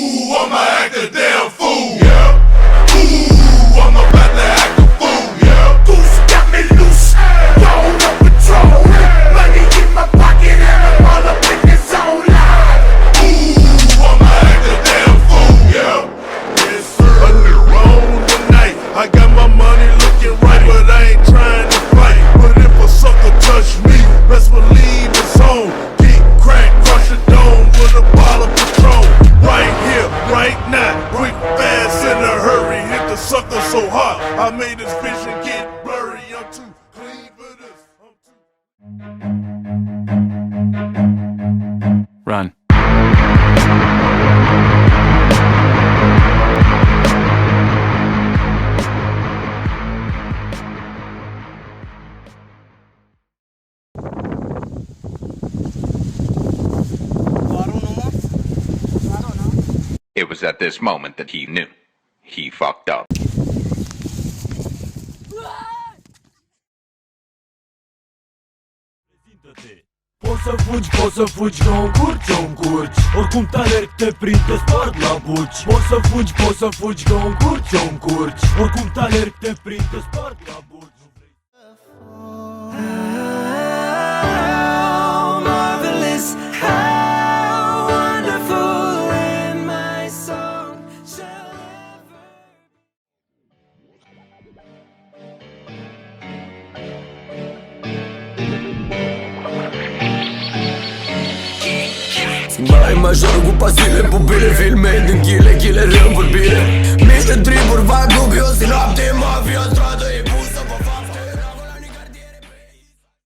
Ooh, I'ma act a damn fool. Yeah. Ooh, I'm about to act a fool. Yeah. Goose got me loose, gone on patrol. Money in my pocket and I'm all up in this zone live. Ooh, I'ma act a damn fool. Yeah. Yes sir. I did wrong tonight. I got my money looking right, but I ain't trying to fight. But if a sucker touch me, best believe it's on. Get crack, crush a dome with a bottle of Patron. Right here, right now, quick, fast, in a hurry. Hit the sucker so hard, I made his vision get blurry. I'm too clean for this. Run. It was at this moment that he knew. He fucked up. Poți să fugi, nu încurci, oricum te alerg, te prind, te spart la buci. Poți să fugi, nu încurci, oricum te alerg, te prind, te spart la buci. How marvelous, how wonderful in my song shall ever. Mai majorul cu pasile, pupile, filme din ghile, rând vorbire. Mii de triburi, vag dubios, noapte, mafia, stradă.